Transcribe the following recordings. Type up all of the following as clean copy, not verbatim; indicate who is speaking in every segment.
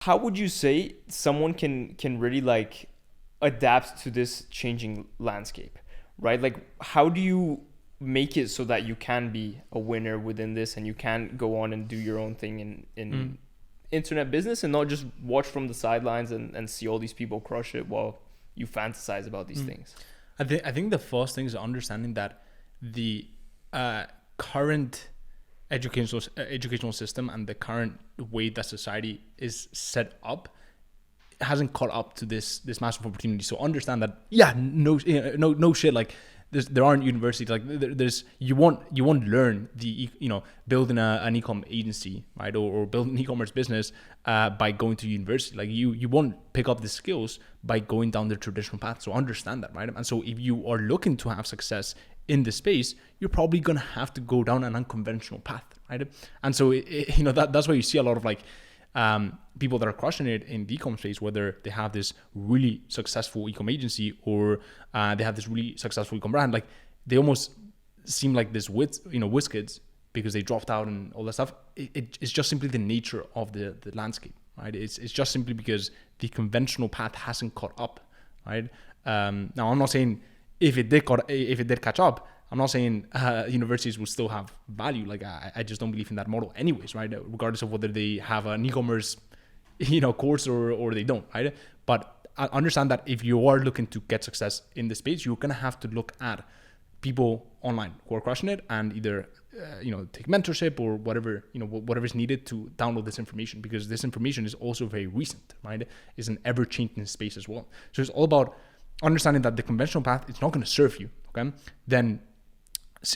Speaker 1: How would you say someone can really like adapt to this changing landscape, right? Like, how do you make it so that you can be a winner within this and you can go on and do your own thing in internet business and not just watch from the sidelines and see all these people crush it while you fantasize about these things?
Speaker 2: I think the first thing is understanding that the current educational system and the current way that society is set up hasn't caught up to this massive opportunity. So understand that no shit, like there aren't universities, like there's you won't learn the building an e-com agency, right, or build an e-commerce business by going to university. Like you won't pick up the skills by going down the traditional path. So understand that, right? And so if you are looking to have success in this space, you're probably gonna have to go down an unconventional path, right? And so that's why you see a lot of like people that are crushing it in the e-com space, whether they have this really successful e-com agency or they have this really successful e-com brand. Like they almost seem like this whiz kids because they dropped out and all that stuff. It's just simply the nature of the landscape, right? It's just simply because the conventional path hasn't caught up, right? Now I'm not saying if it did catch up, I'm not saying universities will still have value. Like I just don't believe in that model anyways, right? Regardless of whether they have an e-commerce, course or they don't, right? But I understand that if you are looking to get success in the space, you're going to have to look at people online who are crushing it and either, take mentorship or whatever, whatever is needed to download this information, because this information is also very recent, right? It's an ever changing space as well. So it's all about understanding that the conventional path is not going to serve you. Okay. Then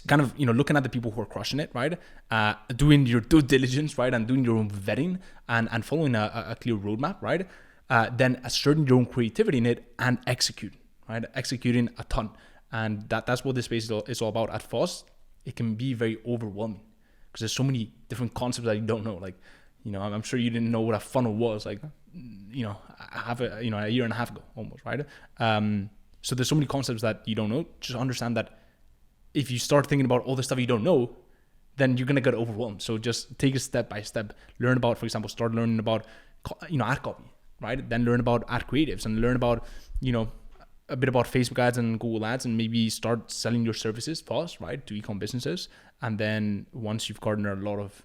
Speaker 2: kind of, looking at the people who are crushing it, right? Doing your due diligence, right? And doing your own vetting and following a clear roadmap, right? Then asserting your own creativity in it and executing, right? Executing a ton. And that's what this space is all about. At first, it can be very overwhelming because there's so many different concepts that you don't know. Like, I'm sure you didn't know what a funnel was, like, a year and a half ago almost, right? So there's so many concepts that you don't know. Just understand that if you start thinking about all the stuff you don't know, then you're going to get overwhelmed. So just take it step by step. Learn about, for example, start learning about, ad copy, right? Then learn about ad creatives and learn about, a bit about Facebook ads and Google ads, and maybe start selling your services first, right, to e-com businesses. And then once you've garnered a lot of,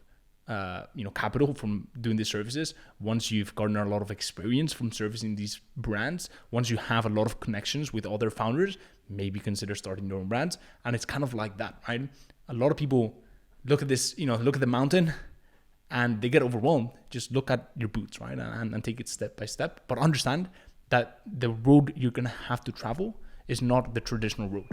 Speaker 2: capital from doing these services, once you've garnered a lot of experience from servicing these brands, once you have a lot of connections with other founders, maybe consider starting your own brands. And it's kind of like that, right? A lot of people look at this, look at the mountain and they get overwhelmed. Just look at your boots, right? And take it step by step. But understand that the road you're going to have to travel is not the traditional road.